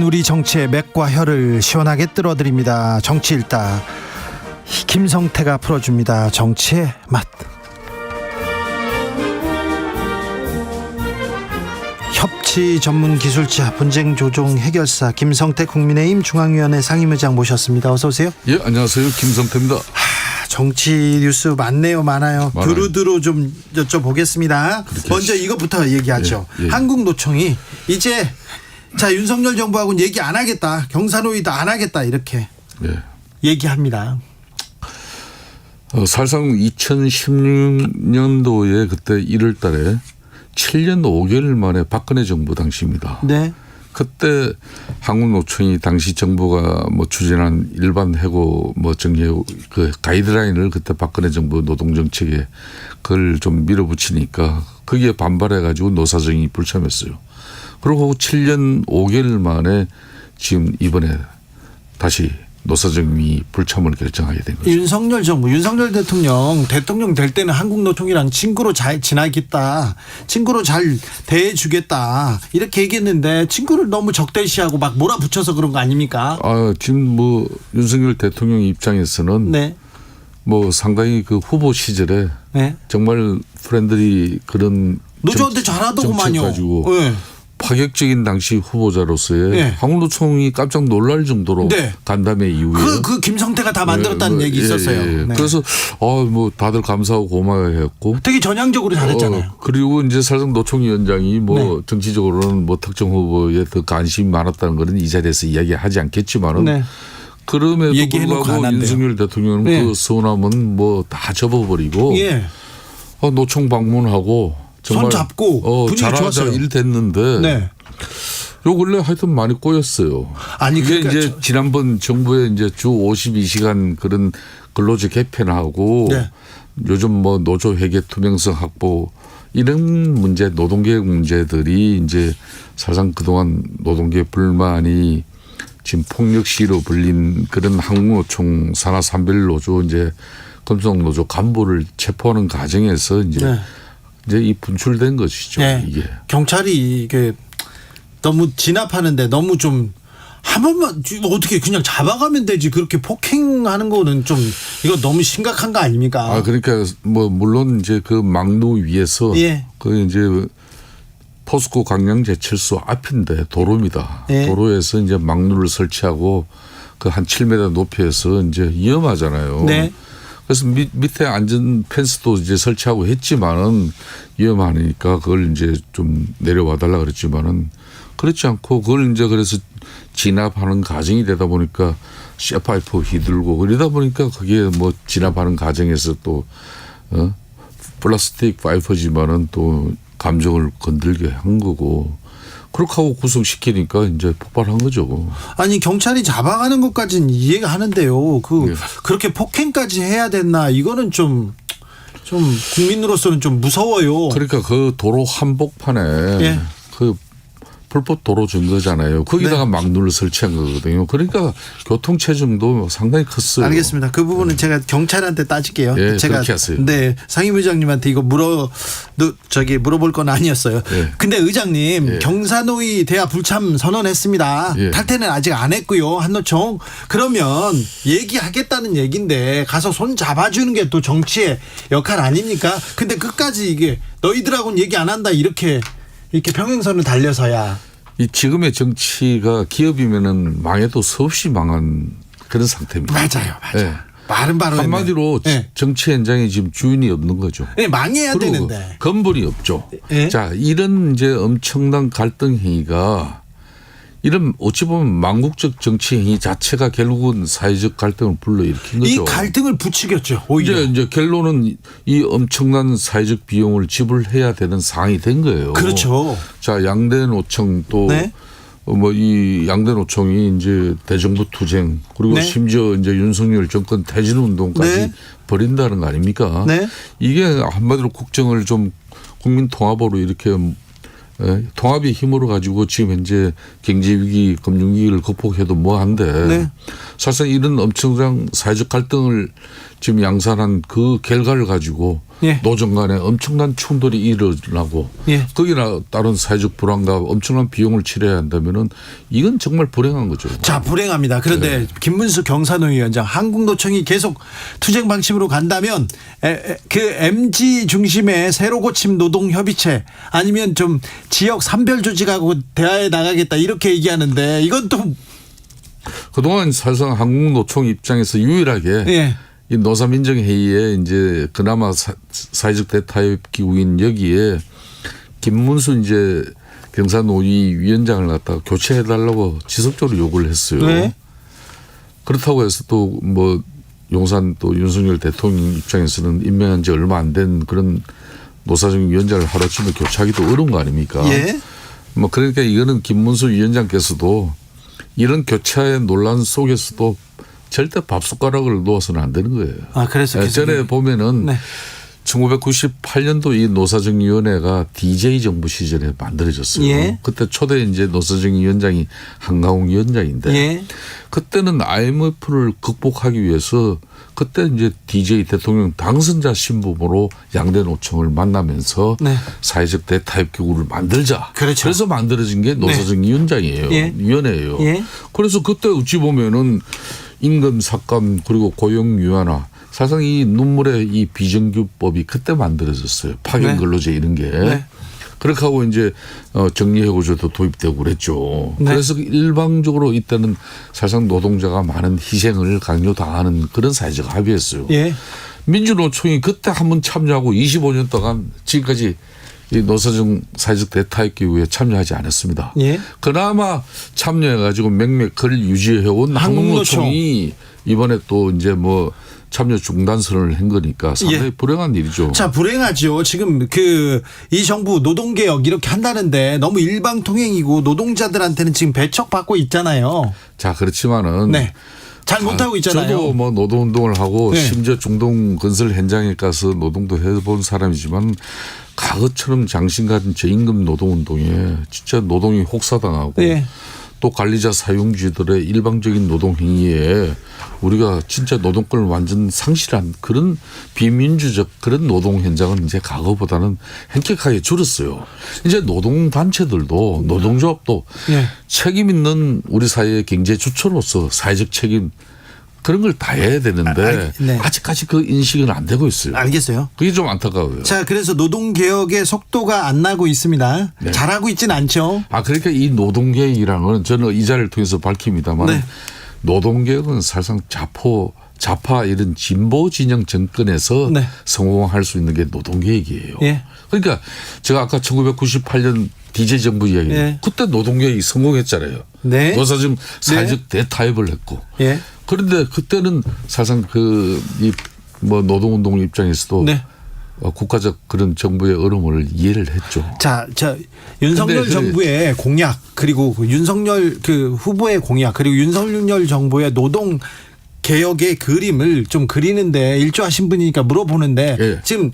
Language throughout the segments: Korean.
우리 정치의 맥과 혀를 시원하게ตื้어드립니다. 정치일다 김성태가 풀어줍니다. 정치의 맛. 협치 전문 기술자, 분쟁 조정 해결사 김성태 국민의힘 중앙위원회 상임의장 모셨습니다. 어서 오세요. 예, 안녕하세요. 김성태입니다. 정치 뉴스 많아요. 두루두루 좀 여쭤보겠습니다. 먼저 이것부터 얘기하죠. 한국노총이 이제 윤석열 정부하고는 얘기 안 하겠다, 경사노위도 안 하겠다, 이렇게 얘기합니다. 사실상 2016년도에 그때 1월 달에 7년 5개월 만에 박근혜 정부 당시입니다. 네. 그때 한국노총이 당시 정부가 추진한 일반 해고 정리 그 가이드라인을 그때 박근혜 정부 노동정책에 그걸 좀 밀어붙이니까 거기에 반발해 가지고 노사정이 불참했어요. 그리고 7년 5개월 만에 지금 이번에 다시 노사정이 불참을 결정하게 된 거죠. 윤석열 정부, 윤석열 대통령 될 때는 한국노총이랑 친구로 잘 지나겠다, 친구로 잘 대해주겠다, 이렇게 얘기했는데 친구를 너무 적대시하고 막 몰아붙여서 그런 거 아닙니까? 지금 윤석열 대통령 입장에서는 상당히 그 후보 시절에 정말 프렌들이 그런 노조한테 잘하더구만요. 가지고 파격적인 당시 후보자로서의 한국노총이 깜짝 놀랄 정도로 간담회 이후에 그 김성태가 다 만들었다는 얘기 있었어요. 그래서 다들 감사하고 고마워했고 되게 전향적으로 잘했잖아요. 그리고 이제 사실상 노총위원장이 정치적으로는 특정 후보에 더 관심이 많았다는 것은 이 자리에서 이야기하지 않겠지만은 그럼에도 불구하고 윤석열 대통령은 그 서운함은 다 접어버리고 노총 방문하고 정말 손 잡고 분위기 좋았어요. 일 됐는데 요 근래 하여튼 많이 꼬였어요. 이게 이제 지난번 정부의 이제 주 52시간 그런 근로제 개편하고 요즘 노조 회계 투명성 확보 이런 문제, 노동계획 문제들이 이제 사실상 그동안 노동계 불만이 지금 폭력 시위로 불린 그런 한국노총 산하 산별 노조 이제 금속 노조 간부를 체포하는 과정에서 이제 이 분출된 것이죠. 이게 경찰이 이게 너무 진압하는데 너무 좀 한 번만 어떻게 그냥 잡아가면 되지, 그렇게 폭행하는 거는 좀 이거 너무 심각한 거 아닙니까? 그러니까 물론 이제 그 막루 위에서 그 이제 포스코 광양제철소 앞인데 도로입니다. 도로에서 이제 막루를 설치하고 그 한 7m 높이에서 이제 위험하잖아요. 그래서 밑에 안전 펜스도 이제 설치하고 했지만은 위험하니까 그걸 이제 좀 내려와 달라 그랬지만은 그렇지 않고 그걸 이제 그래서 진압하는 과정이 되다 보니까 쇠파이프 휘둘고 그러다 보니까 그게 진압하는 과정에서 또 플라스틱 파이프지만은 또 감정을 건들게 한 거고. 그렇게 하고 구속시키니까 이제 폭발한 거죠. 아니 경찰이 잡아가는 것까지는 이해가 하는데요. 그렇게 폭행까지 해야 됐나? 이거는 좀 국민으로서는 좀 무서워요. 그러니까 그 도로 한복판에 그 불법 도로 증거잖아요. 거기다가 막루를 설치한 거거든요. 그러니까 교통 체증도 상당히 컸어요. 알겠습니다. 그 부분은 제가 경찰한테 따질게요. 제가 그렇게 하세요. 상임의장님한테 이거 물어볼 건 아니었어요. 근데 의장님 경사노위 대화 불참 선언했습니다. 탈퇴는 아직 안 했고요. 한노총. 그러면 얘기하겠다는 얘기인데 가서 손 잡아주는 게 또 정치의 역할 아닙니까? 근데 끝까지 이게 너희들하고는 얘기 안 한다 이렇게 평행선을 달려서야. 이 지금의 정치가 기업이면은 망해도 수없이 망한 그런 상태입니다. 맞아요. 말은 바로 한마디로 정치 현장에 지금 주인이 없는 거죠. 망해야 되는데 근본이 없죠. 자, 이런 이제 엄청난 갈등 행위가 이런 어찌 보면 망국적 정치 행위 자체가 결국은 사회적 갈등을 불러일으킨 거죠. 이 갈등을 부추겼죠. 오히려 이제 결론은 이 엄청난 사회적 비용을 지불해야 되는 상황이 된 거예요. 그렇죠. 자, 양대 노총 또 이 양대 노총이 이제 대정부 투쟁 그리고 심지어 이제 윤석열 정권 퇴진 운동까지 벌인다는 거 아닙니까? 이게 한마디로 국정을 좀 국민 통합으로 이렇게 통합의 힘으로 가지고 지금 현재 경제위기, 금융위기를 극복해도 뭐한데 사실상 이런 엄청난 사회적 갈등을 지금 양산한 그 결과를 가지고 예. 노정 간에 엄청난 충돌이 일어나고 예. 거기나 다른 사회적 불안과 엄청난 비용을 치러야 한다면은 이건 정말 불행한 거죠. 자, 불행합니다. 그런데 네. 김문수 경산노위 위원장, 한국노총이 계속 투쟁 방침으로 간다면 그 MG 중심의 새로 고침 노동협의체 아니면 좀 지역 산별 조직하고 대화에 나가겠다 이렇게 얘기하는데 이건 또 그동안 사실상 한국노총 입장에서 유일하게 예. 이 노사민정회의에 이제 그나마 사회적 대타협 기구인 여기에 김문수 이제 경사노위 위원장을 갖다가 교체해달라고 지속적으로 요구를 했어요. 네. 그렇다고 해서 또 뭐 용산 또 윤석열 대통령 입장에서는 임명한 지 얼마 안 된 그런 노사정 위원장을 하루아침에 교체하기도 어려운 거 아닙니까? 예. 뭐 그러니까 이거는 김문수 위원장께서도 이런 교체의 논란 속에서도 절대 밥숟가락을 놓아서는 안 되는 거예요. 아, 그래서 예전에 보면은 네. 1998년도 이 노사정위원회가 DJ 정부 시절에 만들어졌어요. 예. 그때 초대 이제 노사정위원장이 한강홍 위원장인데 예. 그때는 IMF를 극복하기 위해서 그때 이제 DJ 대통령 당선자 신분으로 양대 노총을 만나면서 네. 사회적 대타협 기구를 만들자. 그렇죠. 그래서 만들어진 게 노사정위원장이에요. 예. 위원회예요. 예. 그래서 그때 어찌 보면은 임금 삭감 그리고 고용 유연화 사실상 이 눈물의 이 비정규법이 그때 만들어졌어요. 파견 네. 근로제 이런 게. 네. 그렇게 하고 이제 정리해고제도 도입되고 그랬죠. 네. 그래서 일방적으로 이때는 사실상 노동자가 많은 희생을 강요당하는 그런 사회적 합의였어요. 예. 민주노총이 그때 한번 참여하고 25년 동안 지금까지 이 노사정 사회적 대타협 기구에 참여하지 않았습니다. 예. 그나마 참여해가지고 맥맥을 유지해온 한국노총이 이번에 또 이제 뭐 참여 중단 선언을 한 거니까 상당히 예. 불행한 일이죠. 자, 불행하죠. 지금 이 정부 노동개혁 이렇게 한다는데 너무 일방통행이고 노동자들한테는 지금 배척받고 있잖아요. 자, 그렇지만은 네. 잘 못하고 있잖아요. 저도 뭐 노동운동을 하고 네. 심지어 중동 건설 현장에 가서 노동도 해본 사람이지만 과거처럼 장신 같은 저임금 노동운동에 진짜 노동이 혹사당하고 네. 또 관리자 사용주들의 일방적인 노동 행위에 우리가 진짜 노동권을 완전 상실한 그런 비민주적 그런 노동 현장은 이제 과거보다는 현격하게 줄었어요. 이제 노동단체들도 노동조합도 네. 책임 있는 우리 사회의 경제 주체로서 사회적 책임 그런 걸 다 해야 되는데 네. 아직까지 그 인식은 안 되고 있어요. 알겠어요. 그게 좀 안타까워요. 자, 그래서 노동개혁의 속도가 안 나고 있습니다. 네. 잘하고 있진 않죠. 그러니까 이 노동개혁이라는 건 저는 이 자리를 통해서 밝힙니다만 네. 노동개혁은 사실상 좌파 이런 진보 진영 정권에서 네. 성공할 수 있는 게 노동개혁이에요. 예. 그러니까 제가 아까 1998년 DJ 정부 이야기 예. 그때 노동개혁이 성공했잖아요. 네. 노사정 사회적 대타협을 했고 예. 그런데 그때는 사실상 뭐 노동운동 입장에서도 네. 국가적 그런 정부의 어려움을 이해를 했죠. 자, 윤석열 근데 정부의 공약 그리고 윤석열 후보의 공약 그리고 윤석열 정부의 노동 개혁의 그림을 좀 그리는데 일조하신 분이니까 물어보는데 예. 지금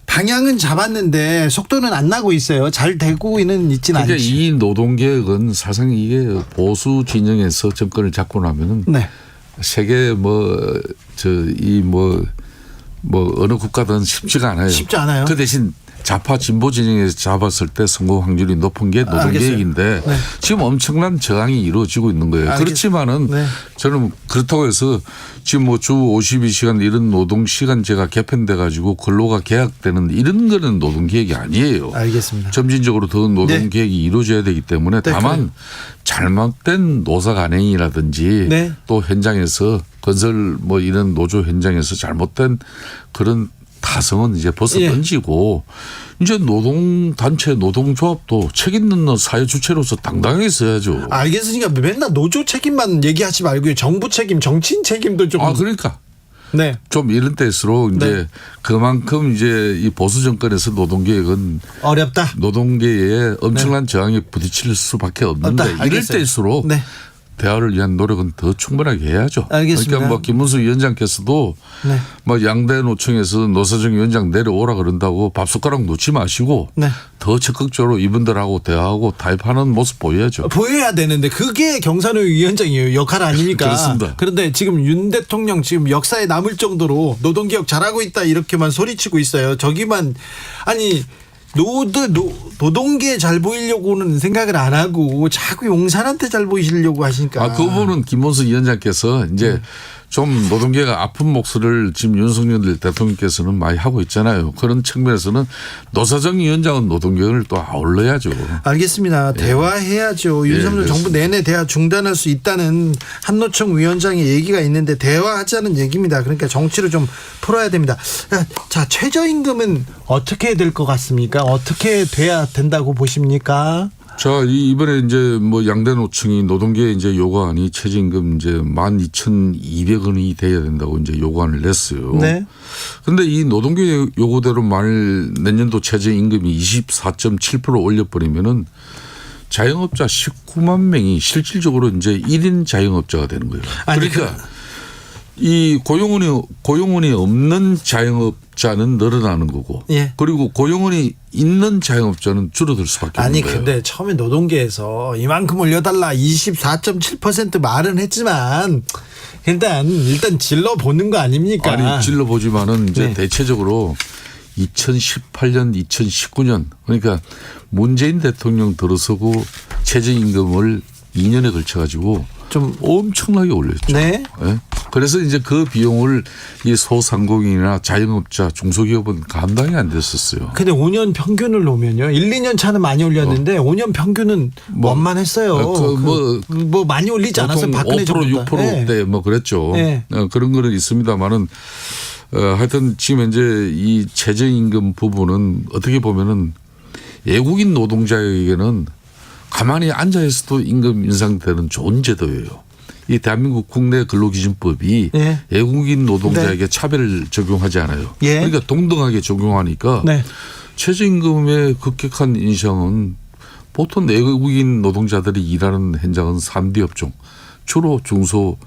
방향은 잡았는데 속도는 안 나고 있어요. 잘 되고는 있지는 그러니까 않지. 이 노동개혁은 사실상 이게 보수 진영에서 정권을 잡고 나면은 네. 세계 어느 국가든 쉽지가 않아요. 쉽지 않아요. 그 대신 좌파 진보 진영에서 잡았을 때 성공 확률이 높은 게 노동개혁인데 네. 지금 엄청난 저항이 이루어지고 있는 거예요. 그렇지만은 네. 저는 그렇다고 해서 지금 뭐 주 52시간 이런 노동시간제가 개편돼 가지고 근로가 계약되는 이런 거는 노동개혁이 아니에요. 알겠습니다. 점진적으로 더 노동개혁이 이루어져야 되기 때문에 다만 잘못된 노사 간행이라든지 네. 또 현장에서 건설 뭐 이런 노조 현장에서 잘못된 그런 타성은 이제 벗어 던지고 이제 노동단체 노동조합도 책임 있는 사회 주체로서 당당하게 써야죠. 알겠으니까 맨날 노조 책임만 얘기하지 말고요. 정부 책임, 정치인 책임도 좀. 그러니까. 네. 좀 이런 때일수록 이제 그만큼 이제 이 보수 정권에서 노동개혁은 어렵다. 노동계에 엄청난 저항에 부딪힐 수밖에 없는데 이럴 때일수록 대화를 위한 노력은 더 충분하게 해야죠. 알겠습니다. 그러니까 뭐 김문수 위원장께서도 네. 뭐 양대 노총에서 노사정 위원장 내려오라 그런다고 밥숟가락 놓지 마시고 네. 더 적극적으로 이분들하고 대화하고 타협하는 모습 보여야죠. 보여야 되는데 그게 경산호위 위원장이에요. 역할 아닙니까? 그렇습니다. 그런데 지금 윤 대통령 지금 역사에 남을 정도로 노동개혁 잘하고 있다 이렇게만 소리치고 있어요. 저기만 아니 노동계 잘 보이려고는 생각을 안 하고 자꾸 용산한테 잘 보이시려고 하시니까. 그 부분은 김문수 위원장께서 이제 좀 노동계가 아픈 목소리를 지금 윤석열 대통령께서는 많이 하고 있잖아요. 그런 측면에서는 노사정 위원장은 노동계를 또 아울러야죠. 알겠습니다. 대화해야죠. 윤석열 정부 내내 대화 중단할 수 있다는 한노총 위원장의 얘기가 있는데 대화하자는 얘기입니다. 그러니까 정치를 좀 풀어야 됩니다. 자, 최저임금은 어떻게 될 것 같습니까? 어떻게 돼야 된다고 보십니까? 자, 이번에 이제 뭐 양대 노총이 노동계 이제 요구안이 최저임금 이제 12,200원이 돼야 된다고 이제 요구안을 냈어요. 네. 그런데 이 노동계 요구대로 만일 내년도 최저임금이 24.7% 올려버리면은 자영업자 19만 명이 실질적으로 이제 1인 자영업자가 되는 거예요. 그러니까 이 고용원이 없는 자영업자는 늘어나는 거고, 예. 그리고 고용원이 있는 자영업자는 줄어들 수밖에 없는 거예요. 근데 처음에 노동계에서 이만큼 올려달라 24.7% 말은 했지만 일단 질러 보는 거 아닙니까? 아니 질러 보지만은 이제 네. 대체적으로 2018년, 2019년 그러니까 문재인 대통령 들어서고 최저임금을 2년에 걸쳐 가지고 좀 엄청나게 올렸죠. 네. 네. 그래서 이제 그 비용을 이 소상공인이나 자영업자, 중소기업은 감당이 안 됐었어요. 근데 5년 평균을 놓으면요. 1, 2년 차는 많이 올렸는데 5년 평균은 원만했어요. 뭐 많이 올리지 않았어요. 박근혜 5% 정부 6%대 뭐 그랬죠. 네. 그런 거는 있습니다만은 하여튼 지금 현재 이 최저임금 부분은 어떻게 보면은 외국인 노동자에게는 가만히 앉아 있어도 임금 인상되는 좋은 제도예요. 이 대한민국 국내 근로기준법이 네. 외국인 노동자에게 네. 차별을 적용하지 않아요. 예. 그러니까 동등하게 적용하니까 네. 최저임금의 급격한 인상은 보통 외국인 노동자들이 일하는 현장은 3D 업종, 주로 중소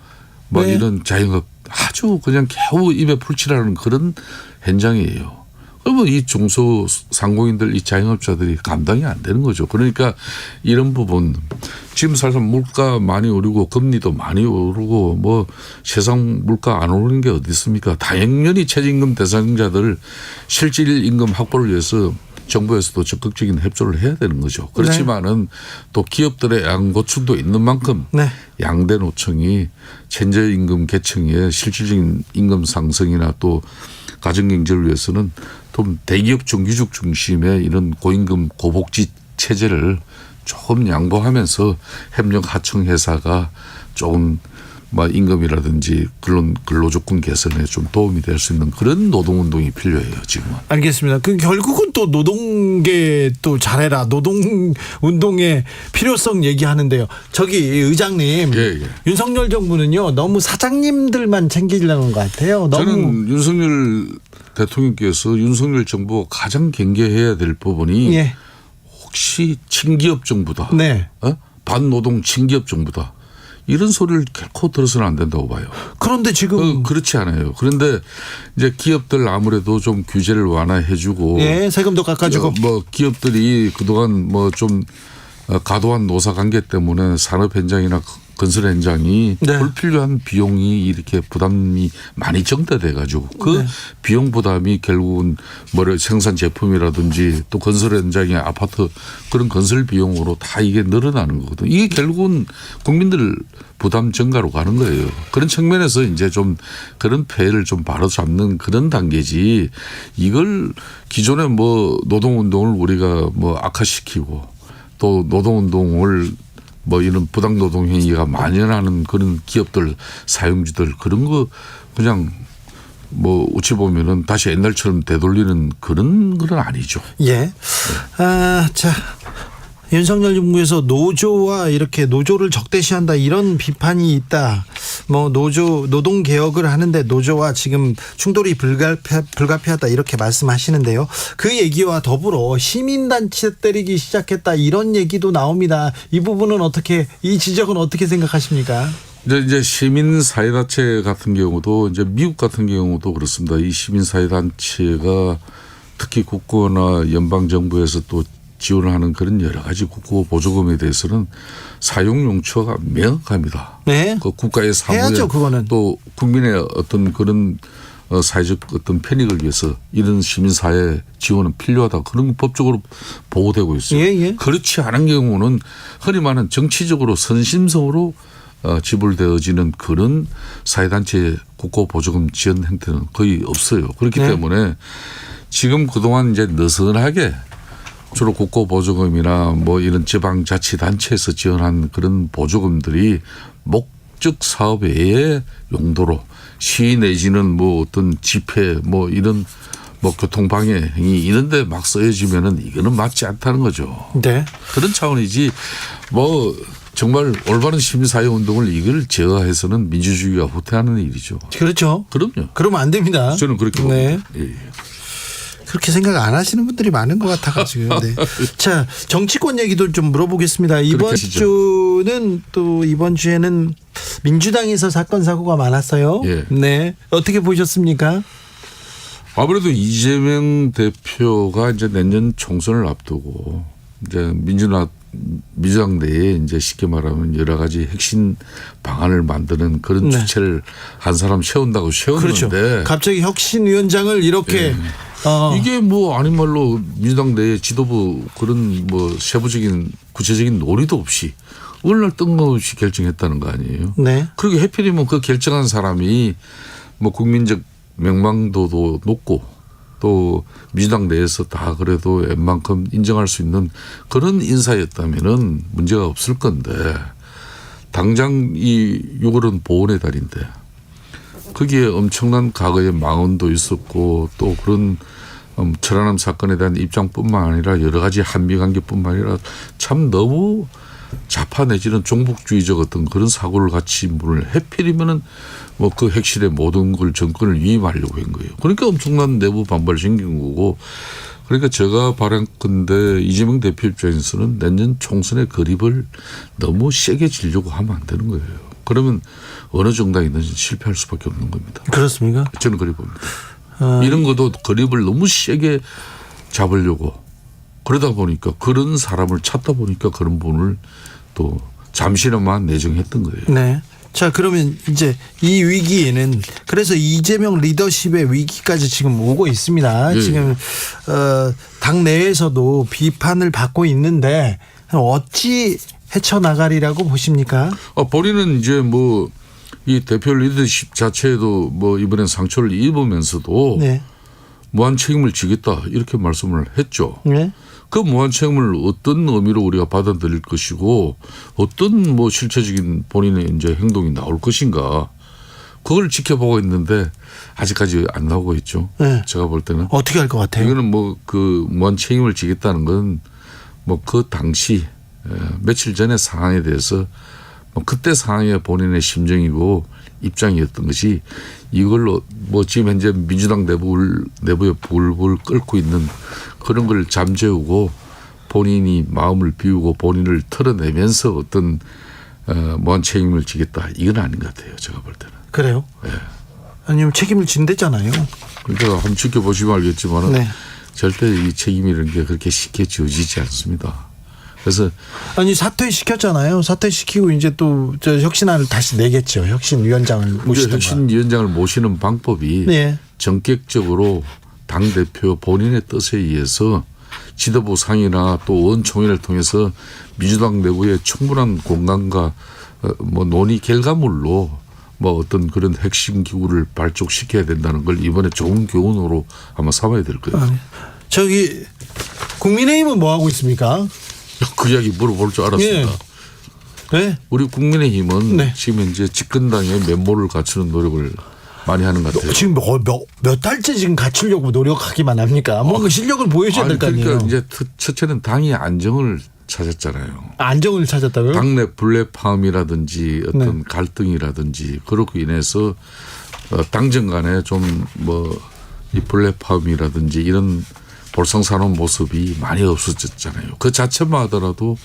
뭐 네. 이런 자영업 아주 그냥 겨우 입에 풀칠하는 그런 현장이에요. 그러면 이 중소상공인들, 이 자영업자들이 감당이 안 되는 거죠. 그러니까 이런 부분 지금 사실 물가 많이 오르고 금리도 많이 오르고 뭐 세상 물가 안 오르는 게 어디 있습니까? 당연히 최저임금 대상자들 실질 임금 확보를 위해서 정부에서도 적극적인 협조를 해야 되는 거죠. 그렇지만은 또 기업들의 양고충도 있는 만큼 양대 노총이 최저임금 계층의 실질적인 임금 상승이나 또 가정경제를 위해서는 좀 대기업 정규직 중심의 이런 고임금 고복지 체제를 조금 양보하면서 협력 하청 회사가 조금 뭐 임금이라든지 근로조건 개선에 좀 도움이 될 수 있는 그런 노동운동이 필요해요 지금은. 알겠습니다. 그 결국은 또 노동계 또 잘해라 노동운동의 필요성 얘기하는데요. 저기 의장님 윤석열 정부는요 너무 사장님들만 챙기려는 것 같아요. 저는 윤석열 대통령께서 윤석열 정부가 가장 경계해야 될 부분이 혹시 친기업 정부다. 네. 반노동 친기업 정부다. 이런 소리를 결코 들어서는 안 된다고 봐요. 그런데 지금 그렇지 않아요. 그런데 이제 기업들 아무래도 좀 규제를 완화해주고, 세금도 깎아주고, 뭐 기업들이 그동안 뭐 좀 과도한 노사 관계 때문에 산업 현장이나 건설 현장이 불필요한 비용이 이렇게 부담이 많이 증대돼 가지고 그 비용 부담이 결국은 뭐 생산 제품이라든지 또 건설 현장의 아파트 그런 건설 비용으로 다 이게 늘어나는 거거든요. 이게 결국은 국민들 부담 증가로 가는 거예요. 그런 측면에서 이제 좀 그런 폐해를 좀 바로잡는 그런 단계지 이걸 기존에 뭐 노동운동을 우리가 뭐 악화시키고 또 노동운동을 뭐 이런 부당노동 행위가 만연하는 그런 기업들 사용주들 그런 거 그냥 뭐 어찌 보면은 다시 옛날처럼 되돌리는 그런 건 아니죠. 자 윤석열 정부에서 노조와 이렇게 노조를 적대시한다 이런 비판이 있다. 뭐 노동 개혁을 하는데 노조와 지금 충돌이 불가피하다 이렇게 말씀하시는데요. 그 얘기와 더불어 시민단체 때리기 시작했다 이런 얘기도 나옵니다. 이 부분은 이 지적은 어떻게 생각하십니까? 이제 시민사회단체 같은 경우도 이제 미국 같은 경우도 그렇습니다. 이 시민사회단체가 특히 국고나 연방정부에서 또 지원을 하는 그런 여러 가지 국고 보조금에 대해서는 사용 용처가 명확합니다. 네. 그 국가의 사무에 해야죠, 그거는. 또 국민의 어떤 그런 사회적 어떤 편익을 위해서 이런 시민사회 지원은 필요하다. 그런 게 법적으로 보호되고 있어요. 예. 그렇지 않은 경우는 흔히 말하는 정치적으로 선심성으로 지불되어지는 그런 사회단체 국고 보조금 지원 행태는 거의 없어요. 그렇기 때문에 지금 그동안 이제 느슨하게 주로 국고 보조금이나 뭐 이런 지방자치단체에서 지원한 그런 보조금들이 목적 사업 외의 용도로 시 내지는 뭐 어떤 집회 뭐 이런 뭐 교통방해 행위 이런 데 막 쓰여지면은 이거는 맞지 않다는 거죠. 네. 그런 차원이지 뭐 정말 올바른 시민사회 운동을 이걸 제어해서는 민주주의가 후퇴하는 일이죠. 그렇죠. 그럼요. 그러면 안 됩니다. 저는 그렇게 봅니다. 예. 그렇게 생각 안 하시는 분들이 많은 것 같아가지고. 네. 자, 정치권 얘기도 좀 물어보겠습니다. 이번 주에는 민주당에서 사건 사고가 많았어요. 예. 네, 어떻게 보셨습니까? 아무래도 이재명 대표가 이제 내년 총선을 앞두고 이제 민주당 내에 이제 쉽게 말하면 여러 가지 핵심 방안을 만드는 그런 주체를 한 사람 세운다고 세웠는데. 그렇죠. 갑자기 혁신위원장을 이렇게. 이게 뭐 아닌 말로 민주당 내에 지도부 그런 뭐 세부적인 구체적인 논의도 없이 어느 날 뜬금없이 결정했다는 거 아니에요. 네. 그리고 해필이면 그 결정한 사람이 뭐 국민적 명망도도 높고 또 민주당 내에서 다 그래도 웬만큼 인정할 수 있는 그런 인사였다면은 문제가 없을 건데 당장 이 6월은 보훈의 달인데 거기에 엄청난 과거의 망언도 있었고 또 그런 천안함 사건에 대한 입장뿐만 아니라 여러 가지 한미관계뿐만 아니라 참 너무 좌파 내지는 종북주의적 어떤 그런 사고를 같이 물을 해필이면은 뭐 그 핵실의 모든 걸 정권을 위임하려고 한 거예요. 그러니까 엄청난 내부 반발이 생긴 거고 그러니까 제가 바람컨대 이재명 대표 입장에서는 내년 총선의 그립을 너무 세게 지려고 하면 안 되는 거예요. 그러면 어느 정당이든 실패할 수밖에 없는 겁니다. 그렇습니까? 저는 그리 봅니다. 이런 것도 그립을 너무 세게 잡으려고 그러다 보니까 그런 사람을 찾다 보니까 그런 분을 또 잠시나마 내정했던 거예요. 네. 자, 그러면 이제 이 위기에는 그래서 이재명 리더십의 위기까지 지금 오고 있습니다. 예. 지금 당 내에서도 비판을 받고 있는데 어찌 헤쳐나가리라고 보십니까? 본인은 이제 뭐 이 대표 리더십 자체에도 뭐 이번엔 상처를 입으면서도 네. 무한 책임을 지겠다 이렇게 말씀을 했죠. 네. 그 무한 책임을 어떤 의미로 우리가 받아들일 것이고 어떤 뭐 실체적인 본인의 이제 행동이 나올 것인가 그걸 지켜보고 있는데 아직까지 안 나오고 있죠. 네. 제가 볼 때는 어떻게 할 것 같아요? 이거는 뭐 그 무한 책임을 지겠다는 건 뭐 그 당시 며칠 전의 상황에 대해서 뭐 그때 상황의 본인의 심정이고 입장이었던 것이 이걸로 뭐 지금 현재 민주당 내부에 불불 끓고 있는 그런 걸 잠재우고 본인이 마음을 비우고 본인을 털어내면서 어떤 무한 책임을 지겠다 이건 아닌 것 같아요. 제가 볼 때는. 그래요? 네. 아니면 책임을 진댔잖아요. 그러니까 한번 지켜보시면 알겠지만 네. 절대 이 책임이라는 게 그렇게 쉽게 지어지지 않습니다. 그래서 아니 사퇴시켰잖아요. 사퇴시키고 이제 또 저 혁신안을 다시 내겠죠. 혁신위원장을 모시든가. 혁신위원장을 모시는 방법이 네. 전격적으로 당대표 본인의 뜻에 의해서 지도부 상이나 또 의원총회를 통해서 민주당 내부의 충분한 공감과 뭐 논의 결과물로 뭐 어떤 그런 핵심 기구를 발족시켜야 된다는 걸 이번에 좋은 교훈으로 아마 삼아야 될 거예요. 저기 국민의힘은 뭐 하고 있습니까? 그 이야기 물어볼 줄 알았습니다. 네. 우리 국민의힘은 네. 지금 이제 집권당의 면모를 갖추는 노력을 많이 하는 것 같아요. 지금 몇 달째 지금 갖추려고 노력하기만 합니까? 뭔가 실력을 보여줘야 될 거 아니에요. 그러니까 이제 첫째는 당의 안정을 찾았잖아요. 안정을 찾았다고요? 당내 분레파음이라든지 어떤 갈등이라든지 그렇고 인해서 당정 간에 좀 뭐 이 분레파음이라든지 이런 볼썽사나운 모습이 많이 없어졌잖아요. 그 자체만 하더라도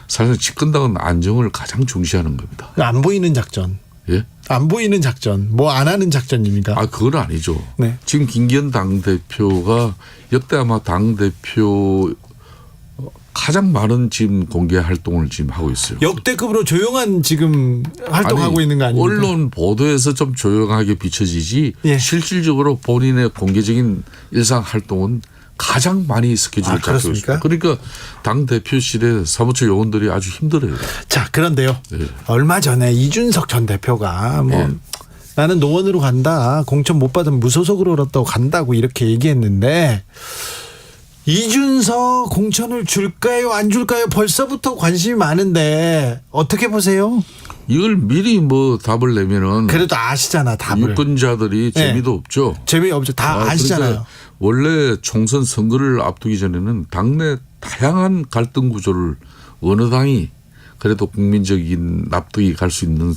사실 집권당은 안정을 가장 중시하는 겁니다. 안 보이는 작전. 예? 안 보이는 작전. 뭐 안 하는 작전입니까? 아, 그건 아니죠. 네. 지금 김기현 당대표가 역대 아마 당대표 가장 많은 지금 공개 활동을 지금 하고 있어요. 역대급으로 조용한 지금 활동하고 있는 거 아닙니까? 언론 보도에서 좀 조용하게 비춰지지 예. 실질적으로 본인의 공개적인 일상 활동은 가장 많이 스케줄을 잡고 있습니다. 그러니까 당대표실의 사무처 요원들이 아주 힘들어요. 자, 그런데요. 예. 얼마 전에 이준석 전 대표가 뭐 나는 노원으로 간다. 공천 못 받으면 무소속으로라도 간다고 이렇게 얘기했는데 이준석 공천을 줄까요? 안 줄까요? 벌써부터 관심이 많은데 어떻게 보세요? 이걸 미리 뭐 답을 내면은 그래도 아시잖아, 답을. 유권자들이 재미도 없죠. 재미없죠. 다 아시잖아요. 그러니까 원래 총선 선거를 앞두기 전에는 당내 다양한 갈등 구조를 어느 당이 그래도 국민적인 납득이 갈 수 있는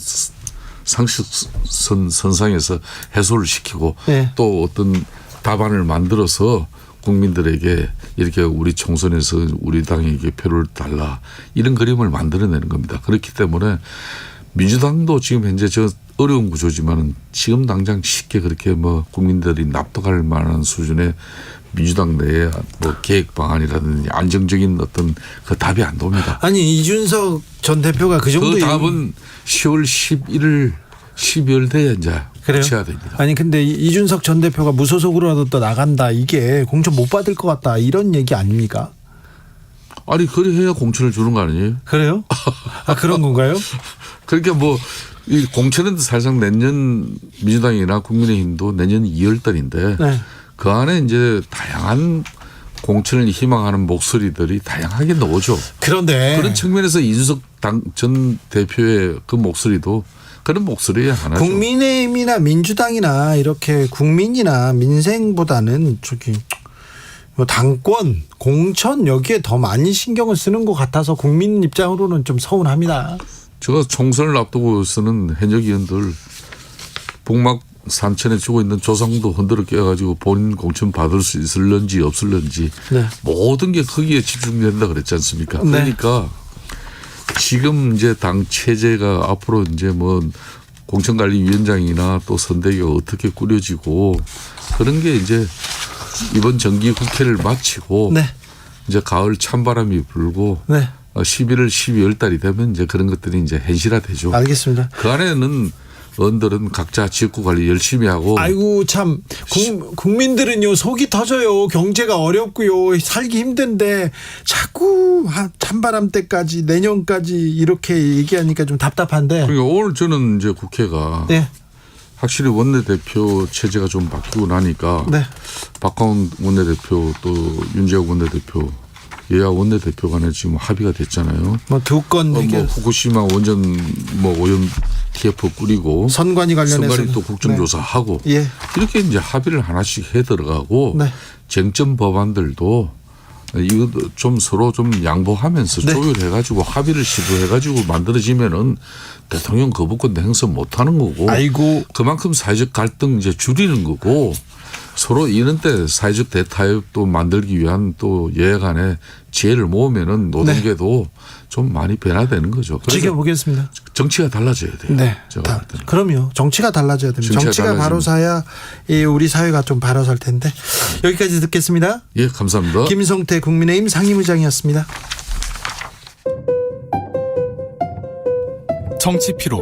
선상에서 해소를 시키고 또 어떤 답안을 만들어서 국민들에게 이렇게 우리 총선에서 우리 당에게 표를 달라 이런 그림을 만들어내는 겁니다. 그렇기 때문에 민주당도 지금 현재 저 어려운 구조지만은 지금 당장 쉽게 그렇게 뭐 국민들이 납득할 만한 수준의 민주당 내에 뭐 계획 방안이라든지 안정적인 어떤 그 답이 안 나옵니다. 아니 이준석 전 대표가 그 정도 그 답은 10월 11일 12월 돼야 이제 붙여야 됩니다. 아니 근데 이준석 전 대표가 무소속으로라도 또 나간다 이게 공천 못 받을 것 같다 이런 얘기 아닙니까? 아니 그래 해야 공천을 주는 거 아니에요? 그래요? 아 그런 건가요? 그러니까 뭐 이 공천은 사실상 내년 민주당이나 국민의힘도 내년 2월 달인데 그 안에 이제 다양한 공천을 희망하는 목소리들이 다양하게 나오죠. 그런데 그런 측면에서 이준석 전 대표의 그 목소리도 그런 목소리에 하나죠. 국민의힘이나 민주당이나 이렇게 국민이나 민생보다는 저기 뭐 당권, 공천 여기에 더 많이 신경을 쓰는 것 같아서 국민 입장으로는 좀 서운합니다. 제가 총선을 앞두고서는 현역 의원들 복막 산천에 주고 있는 조상도 흔들어 깨가지고 본인 공천 받을 수 있을런지 없을런지 모든 게 거기에 집중된다 그랬지 않습니까? 그러니까 지금 이제 당 체제가 앞으로 이제 뭐 공천관리위원장이나 또 선대위가 어떻게 꾸려지고 그런 게 이제 이번 정기 국회를 마치고 이제 가을 찬바람이 불고 11월 12월 달이 되면 이제 그런 것들이 이제 현실화되죠. 알겠습니다. 그 안에는 의원들은 각자 지역구 관리 열심히 하고. 아이고 참 국민들은요 속이 터져요. 경제가 어렵고요. 살기 힘든데 자꾸 찬바람 때까지 내년까지 이렇게 얘기하니까 좀 답답한데. 그러니까 오늘 저는 이제 국회가 확실히 원내대표 체제가 좀 바뀌고 나니까 박광훈 원내대표 또 윤재욱 원내대표 여야 원내대표 간에 지금 합의가 됐잖아요. 뭐 두 건 뭐 후쿠시마 원전 뭐 오염 TF 꾸리고 선관위 관련해서 선관위 또 국정조사하고 이렇게 이제 합의를 하나씩 해 들어가고 쟁점 법안들도 이것도 좀 서로 좀 양보하면서 조율해가지고 합의를 시도해가지고 만들어지면은 대통령 거부권 행사 못하는 거고. 그만큼 사회적 갈등 이제 줄이는 거고. 서로 이런 때 사회적 대타협도 만들기 위한 또 여야 간의 지혜를 모으면은 노동계도 좀 많이 변화되는 거죠. 지켜보겠습니다. 정치가 달라져야 돼요. 그럼요. 정치가 달라져야 됩니다. 정치가 바로 서야 우리 사회가 좀 바로 설 텐데. 여기까지 듣겠습니다. 예, 감사합니다. 김성태 국민의힘 상임의장이었습니다. 정치 피로,